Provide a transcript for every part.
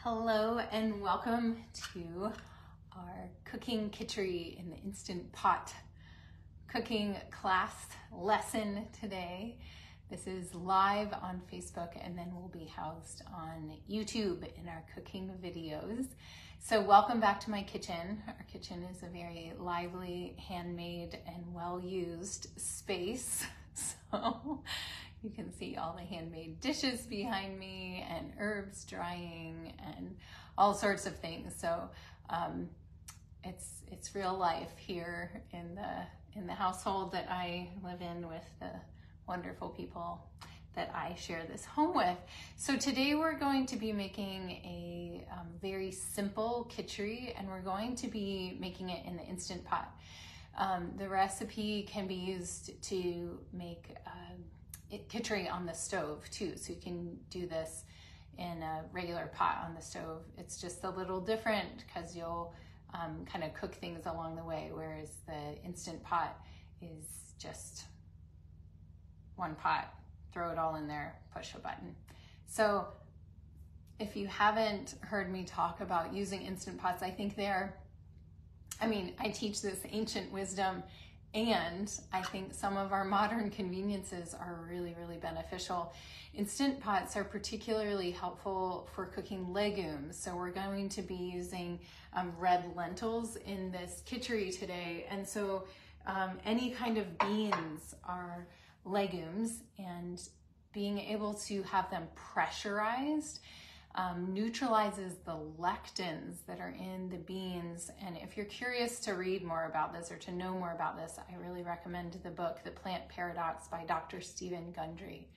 Hello and welcome to our cooking Kitchari in the Instant Pot cooking class lesson today. This is live on Facebook and then will be housed on YouTube in our cooking videos. So welcome back to my kitchen. Our kitchen is a very lively, handmade, and well-used space. So you can see all the handmade dishes behind me and herbs drying and all sorts of things. So it's real life here in the household that I live in with the wonderful people that I share this home with. So today we're going to be making a very simple kitchari, and we're going to be making it in the Instant Pot. The recipe can be used to make kitchari on the stove too, so you can do this in a regular pot on the stove. It's just a little different because you'll kind of cook things along the way, whereas the Instant Pot is just one pot, throw it all in there, push a button. So if you haven't heard me talk about using Instant Pots, I think I teach this ancient wisdom, and I think some of our modern conveniences are really, really beneficial. Instant Pots are particularly helpful for cooking legumes. So we're going to be using red lentils in this kitchari today. And so any kind of beans are legumes, and being able to have them pressurized neutralizes the lectins that are in the beans. And if you're curious to read more about this or to know more about this, I really recommend the book, The Plant Paradox by Dr. Stephen Gundry.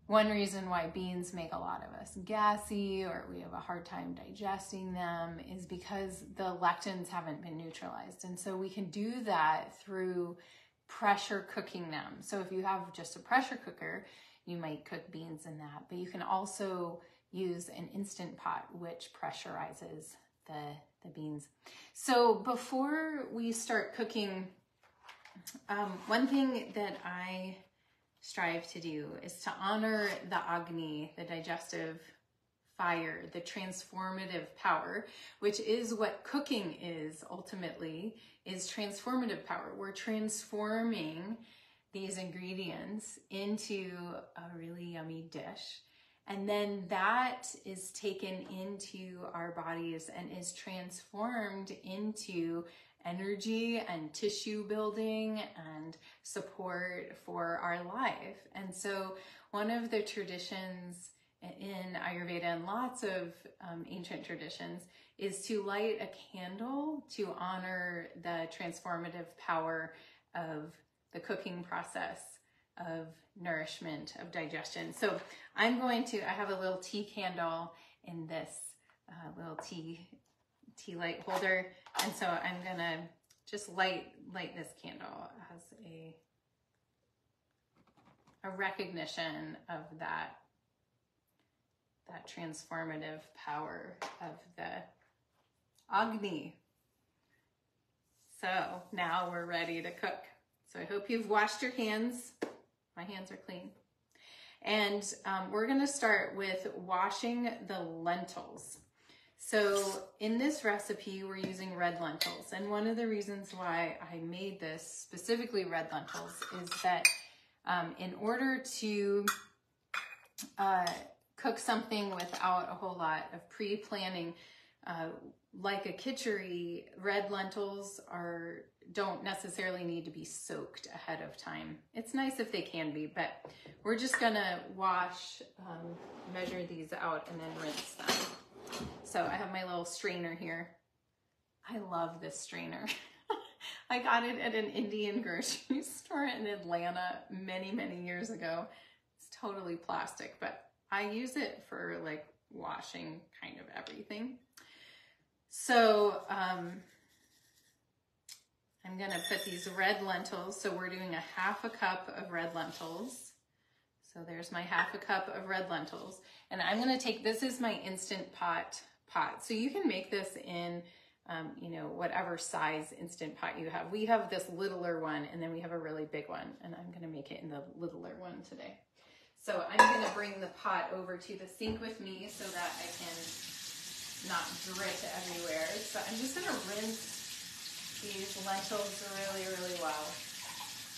One reason why beans make a lot of us gassy or we have a hard time digesting them is because the lectins haven't been neutralized. And so we can do that through pressure cooking them. So if you have just a pressure cooker, you might cook beans in that, but you can also use an Instant Pot which pressurizes the beans. So before we start cooking, one thing that I strive to do is to honor the Agni, the digestive fire, the transformative power, which is what cooking is ultimately, is transformative power. We're transforming these ingredients into a really yummy dish. And then that is taken into our bodies and is transformed into energy and tissue building and support for our life. And so one of the traditions in Ayurveda and lots of ancient traditions is to light a candle to honor the transformative power of the cooking process, of nourishment, of digestion. So I have a little tea candle in this little tea light holder. And so I'm gonna just light this candle as a recognition of that transformative power of the Agni. So now we're ready to cook. So I hope you've washed your hands. My hands are clean. And we're gonna start with washing the lentils. So in this recipe, we're using red lentils. And one of the reasons why I made this, specifically red lentils, is that in order to cook something without a whole lot of pre-planning, like a kitchari, red lentils don't necessarily need to be soaked ahead of time. It's nice if they can be, but we're just gonna wash, measure these out, and then rinse them. So I have my little strainer here. I love this strainer. I got it at an Indian grocery store in Atlanta many, many years ago. It's totally plastic, but I use it for like washing kind of everything. So I'm gonna put these red lentils. So we're doing a ½ cup of red lentils. So there's my ½ cup of red lentils. And I'm gonna take, this is my Instant Pot. So you can make this in, whatever size Instant Pot you have. We have this littler one, and then we have a really big one, and I'm gonna make it in the littler one today. So I'm going to bring the pot over to the sink with me so that I can not drip everywhere. So I'm just going to rinse these lentils really, really well.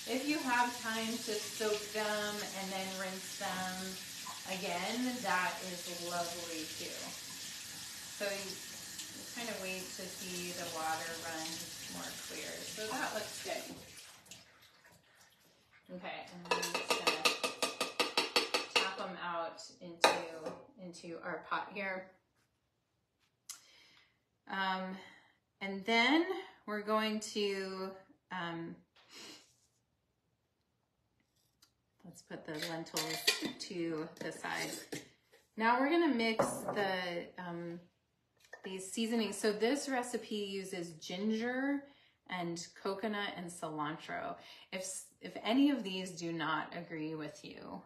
If you have time to soak them and then rinse them again, that is lovely too. So you kind of wait to see the water run more clear. So that looks good. Okay, and then I'm just gonna tap them out into our pot here. And then we're going to, let's put the lentils to the side. Now we're gonna mix these seasonings. So this recipe uses ginger and coconut and cilantro. If any of these do not agree with you,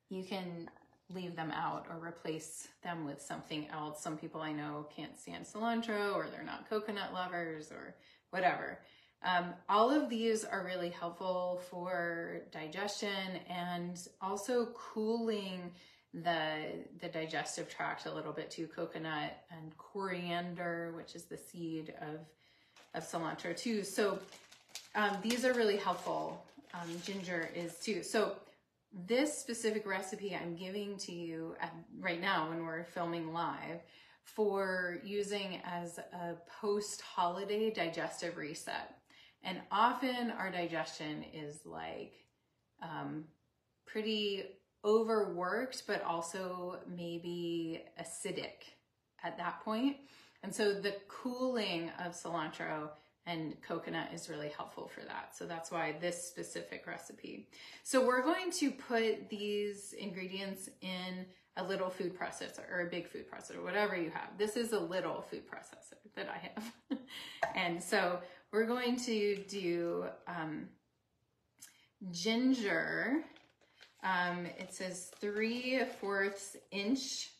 you can leave them out or replace them with something else. Some people I know can't stand cilantro, or they're not coconut lovers, or whatever. All of these are really helpful for digestion and also cooling the digestive tract a little bit too. Coconut and coriander, which is the seed of cilantro too. So these are really helpful. Ginger is too. So this specific recipe I'm giving to you right now when we're filming live for using as a post-holiday digestive reset. And often our digestion is like pretty overworked, but also maybe acidic at that point. And so the cooling of cilantro and coconut is really helpful for that. So that's why this specific recipe. So we're going to put these ingredients in a little food processor or a big food processor, whatever you have. This is a little food processor that I have. And so we're going to do ginger. It says 3/4 inch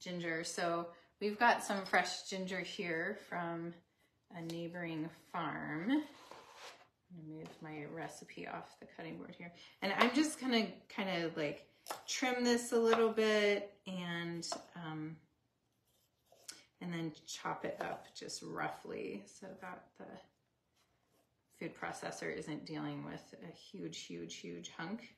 ginger. So we've got some fresh ginger here from a neighboring farm. I'm gonna move my recipe off the cutting board here. And I'm just gonna kind of like trim this a little bit and then chop it up just roughly so that the food processor isn't dealing with a huge hunk.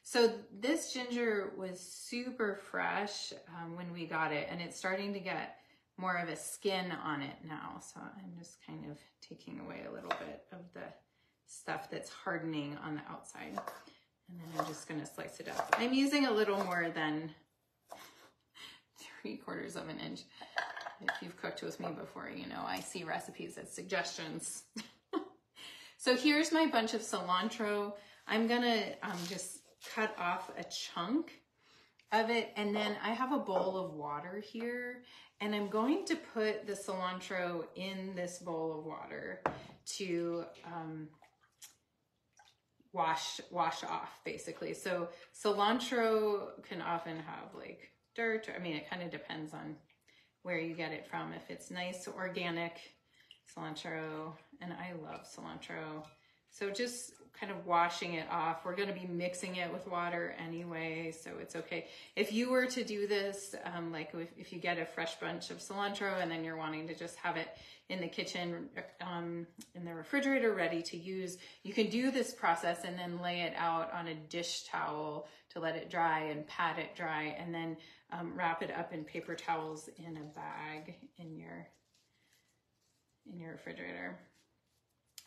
So this ginger was super fresh when we got it, and it's starting to get more of a skin on it now. So I'm just kind of taking away a little bit of the stuff that's hardening on the outside. And then I'm just gonna slice it up. I'm using a little more than 3/4 of an inch. If you've cooked with me before, you know I see recipes as suggestions. So here's my bunch of cilantro. I'm gonna just cut off a chunk of it, and then I have a bowl of water here, and I'm going to put the cilantro in this bowl of water to wash off, basically. So cilantro can often have like dirt, I mean, it kind of depends on where you get it from. If it's nice organic cilantro, and I love cilantro, so just kind of washing it off. We're going to be mixing it with water anyway, so it's okay. If you were to do this, like if you get a fresh bunch of cilantro and then you're wanting to just have it in the kitchen, in the refrigerator, ready to use, you can do this process and then lay it out on a dish towel to let it dry and pat it dry, and then wrap it up in paper towels in a bag in your refrigerator.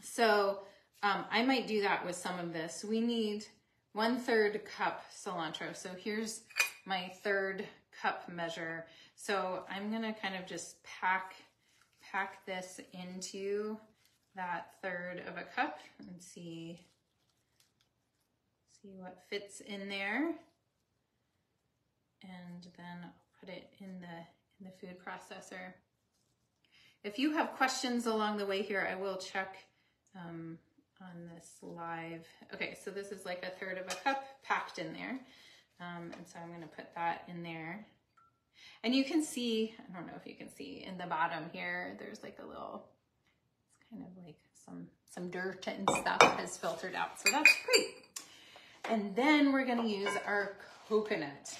So I might do that with some of this. We need 1/3 cup cilantro. So here's my 1/3 cup measure. So I'm gonna kind of just pack this into that 1/3 of a cup and see what fits in there. And then I'll put it in the food processor. If you have questions along the way here, I will check on this live. Okay, so this is like 1/3 of a cup packed in there. And so I'm gonna put that in there. And you can see, I don't know if you can see in the bottom here, there's like a little, it's kind of like some dirt and stuff has filtered out. So that's great. And then we're gonna use our coconut.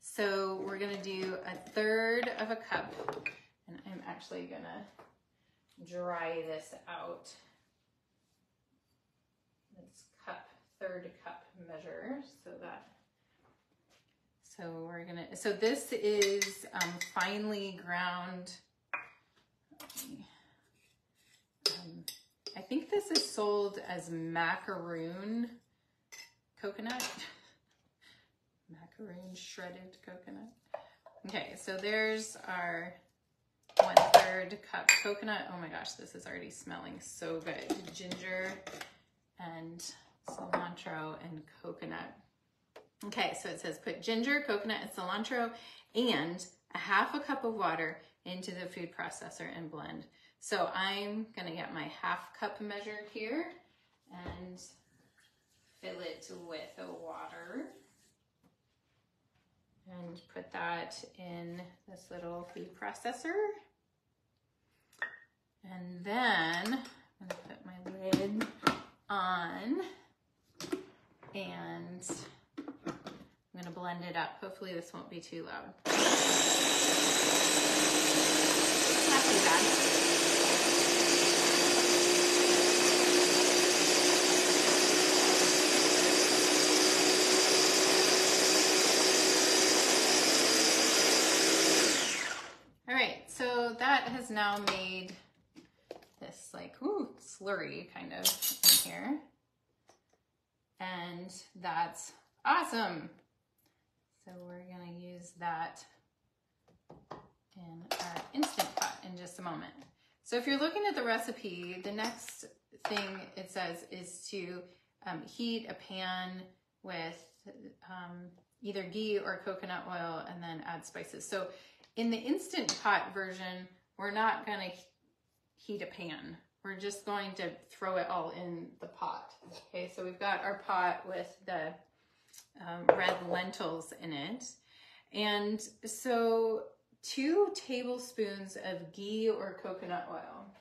So we're gonna do 1/3 of a cup, and I'm actually gonna dry this out. It's cup, 1/3 cup measure, so this is finely ground. I think this is sold as macaroon coconut. Macaroon shredded coconut. Okay, so there's our 1/3 cup coconut. Oh my gosh, this is already smelling so good. Ginger and cilantro and coconut. Okay, so it says put ginger, coconut, and cilantro and 1/2 cup of water into the food processor and blend. So I'm gonna get my 1/2 cup measure here and fill it with the water and put that in this little food processor. And then I'm gonna put my lid on and I'm gonna blend it up. Hopefully this won't be too loud. Not too bad. All right, so that has now made this like, ooh, slurry kind of in here. And that's awesome. So we're gonna use that in our Instant Pot in just a moment. So if you're looking at the recipe, the next thing it says is to heat a pan with either ghee or coconut oil and then add spices. So in the Instant Pot version, we're not gonna heat a pan. We're just going to throw it all in the pot. Okay, so we've got our pot with the red lentils in it. And so 2 tablespoons of ghee or coconut oil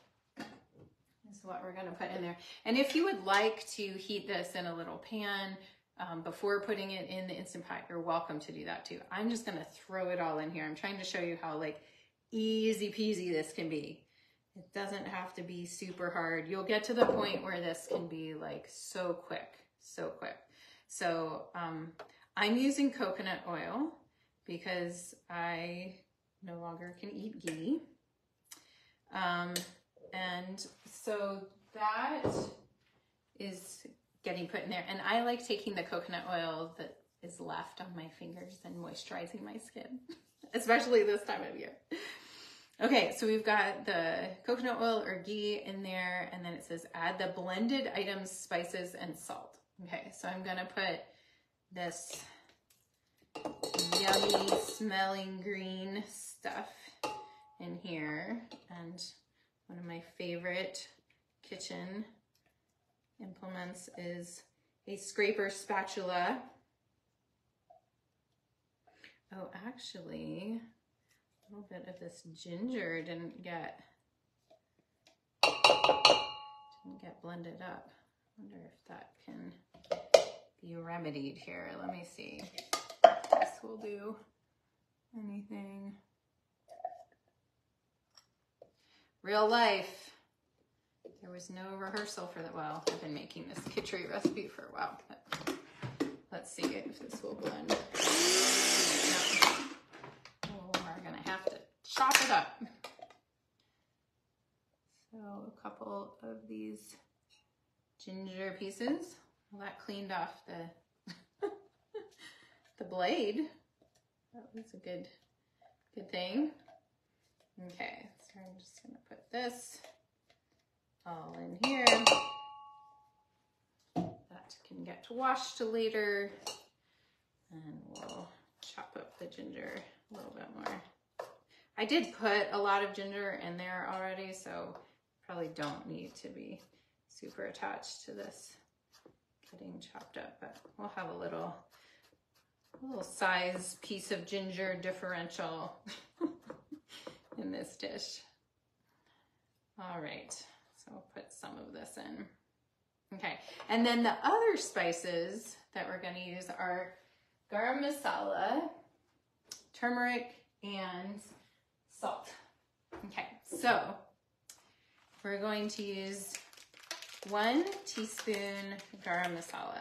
is what we're gonna put in there. And if you would like to heat this in a little pan before putting it in the Instant Pot, you're welcome to do that too. I'm just gonna throw it all in here. I'm trying to show you how like easy peasy this can be. It doesn't have to be super hard. You'll get to the point where this can be like so quick, so quick. So I'm using coconut oil because I no longer can eat ghee. And so that is getting put in there. And I like taking the coconut oil that is left on my fingers and moisturizing my skin, especially this time of year. Okay, so we've got the coconut oil or ghee in there, and then it says add the blended items, spices, and salt. Okay, so I'm gonna put this yummy smelling green stuff in here, and one of my favorite kitchen implements is a scraper spatula. Oh, actually, a little bit of this ginger didn't get blended up. I wonder if that can be remedied here. Let me see if this will do anything. Real life. There was no rehearsal for that. Well, I've been making this Kitchari recipe for a while, but let's see if this will blend. No. We're gonna have to chop it up. So a couple of these ginger pieces. Well, that cleaned off the the blade. That was a good thing. Okay, so I'm just gonna put this all in here. That can get washed later. And we'll chop up the ginger a little bit more. I did put a lot of ginger in there already, so probably don't need to be super attached to this getting chopped up, but we'll have a little size piece of ginger differential in this dish. All right, so I'll put some of this in. Okay, and then the other spices that we're going to use are garam masala, turmeric, and salt. Okay, so we're going to use 1 teaspoon garam masala.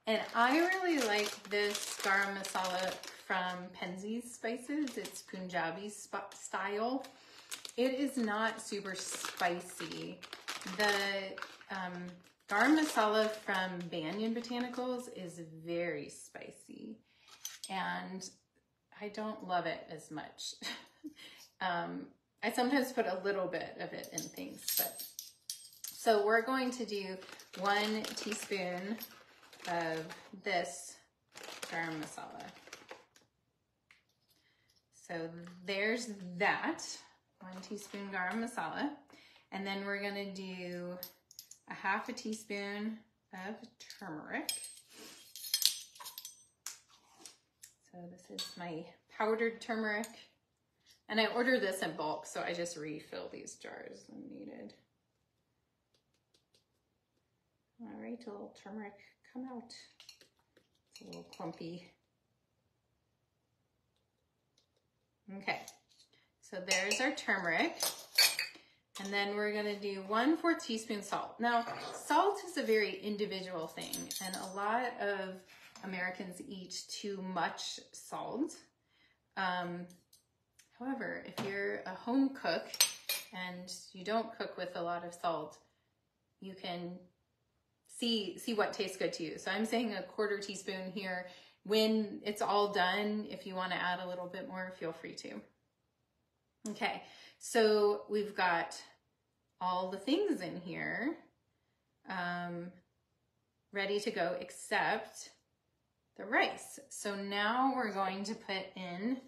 And I really like this garam masala from Penzeys Spices. It's Punjabi style. It is not super spicy. The garam masala from Banyan Botanicals is very spicy, and I don't love it as much. I sometimes put a little bit of it in things, but so we're going to do 1 teaspoon of this garam masala. So there's that, 1 teaspoon garam masala. And then we're gonna do a 1/2 teaspoon of turmeric. So this is my powdered turmeric. And I ordered this in bulk, so I just refill these jars when needed. All right, a little turmeric come out. It's a little clumpy. Okay, so there's our turmeric. And then we're gonna do 1/4 teaspoon salt. Now, salt is a very individual thing, and a lot of Americans eat too much salt. However, if you're a home cook and you don't cook with a lot of salt, you can see what tastes good to you. So I'm saying 1/4 teaspoon here. When it's all done, if you want to add a little bit more, feel free to. Okay, so we've got all the things in here ready to go except the rice. So now we're going to put in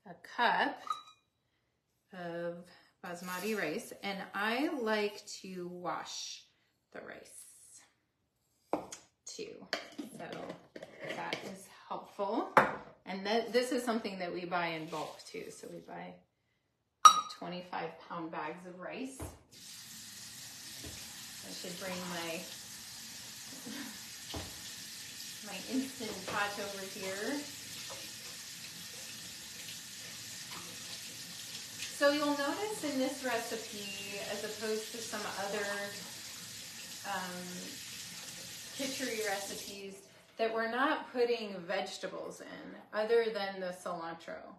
a cup of basmati rice, and I like to wash the rice too, so that is helpful. And this is something that we buy in bulk too, so we buy 25-pound bags of rice. I should bring my Instant Pot over here. So you'll notice in this recipe, as opposed to some other Kitchari recipes, that we're not putting vegetables in other than the cilantro.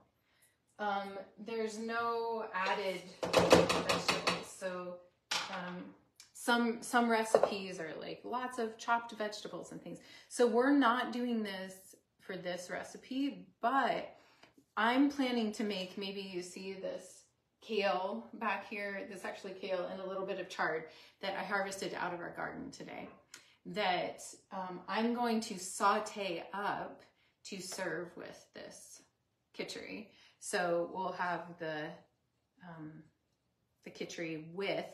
There's no added vegetables. So some recipes are like lots of chopped vegetables and things. So we're not doing this for this recipe, but I'm planning to make, maybe you see this kale back here, this actually kale and a little bit of chard that I harvested out of our garden today, that I'm going to saute up to serve with this kitchari. So we'll have the kitchari with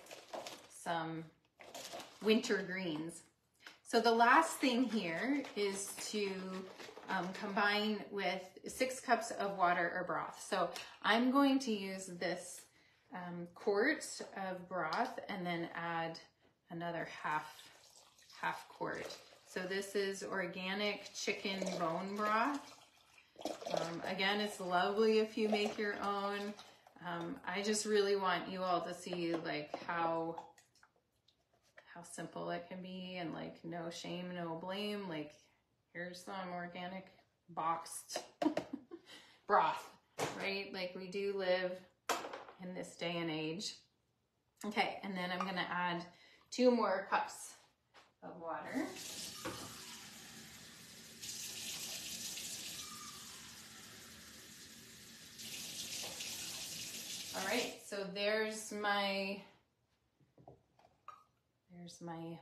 some winter greens. So the last thing here is to combine with 6 cups of water or broth. So I'm going to use this quart of broth and then add another half quart. So this is organic chicken bone broth. Again, it's lovely if you make your own. I just really want you all to see like how simple it can be, and like no shame, no blame. Like here's some organic boxed broth, right? Like we do live in this day and age. Okay, and then I'm gonna add 2 more cups of water. All right, so there's my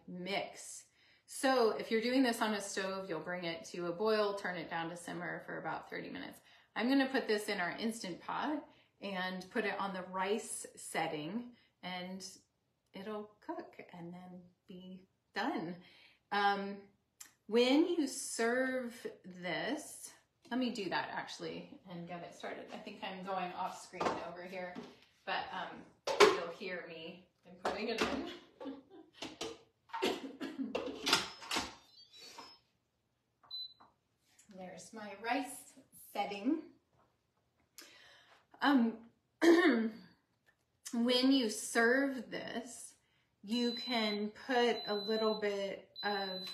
mix. So if you're doing this on a stove, you'll bring it to a boil, turn it down to simmer for about 30 minutes. I'm gonna put this in our Instant Pot and put it on the rice setting, and it'll cook and then be done. When you serve this, let me do that actually and get it started. I think I'm going off screen over here, but you'll hear me I'm putting it in. There's my rice setting. When you serve this, you can put a little bit of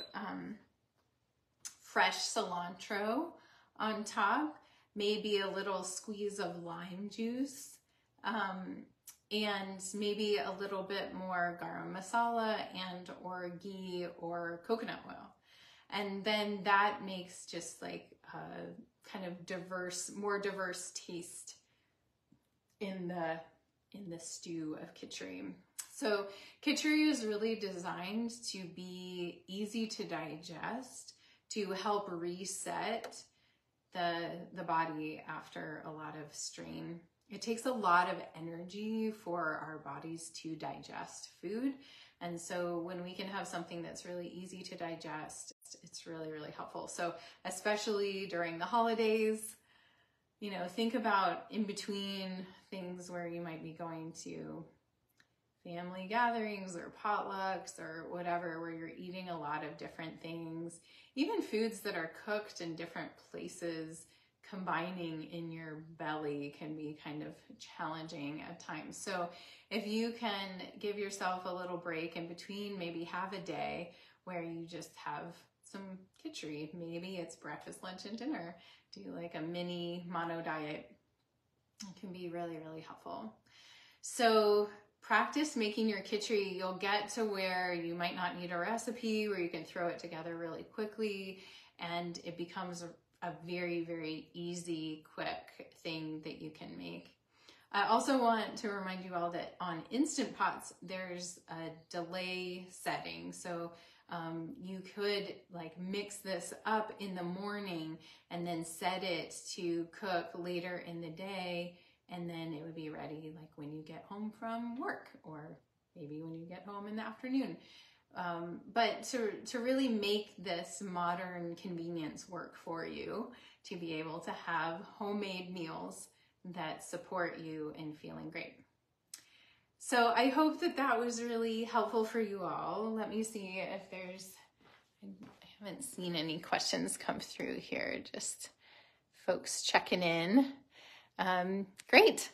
fresh cilantro on top, maybe a little squeeze of lime juice, and maybe a little bit more garam masala and or ghee or coconut oil. And then that makes just like a kind of more diverse taste in the stew of Kitchari. So Kitchari is really designed to be easy to digest, to help reset the body after a lot of strain. It takes a lot of energy for our bodies to digest food. And so when we can have something that's really easy to digest, it's really, really helpful. So especially during the holidays, you know, think about in between things where you might be going to family gatherings or potlucks or whatever, where you're eating a lot of different things, even foods that are cooked in different places, combining in your belly can be kind of challenging at times. So if you can give yourself a little break in between, maybe have a day where you just have some Kitchari, maybe it's breakfast, lunch, and dinner, do like a mini mono diet. It can be really, really helpful. So practice making your Kitchari. You'll get to where you might not need a recipe, where you can throw it together really quickly, and it becomes a very, very easy, quick thing that you can make. I also want to remind you all that on Instant Pots, there's a delay setting. So you could like mix this up in the morning and then set it to cook later in the day, and then it would be ready like when you get home from work, or maybe when you get home in the afternoon. But to really make this modern convenience work for you, to be able to have homemade meals that support you in feeling great. So I hope that that was really helpful for you all. Let me see if I haven't seen any questions come through here, just folks checking in. Great.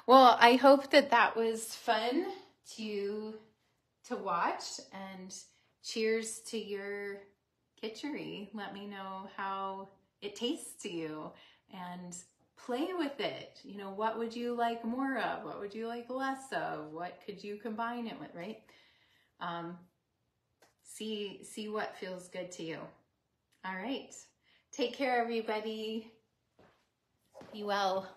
Well, I hope that that was fun to watch, and cheers to your Kitchari. Let me know how it tastes to you and play with it. You know, what would you like more of? What would you like less of? What could you combine it with, right? See what feels good to you. All right. Take care, everybody. Be well.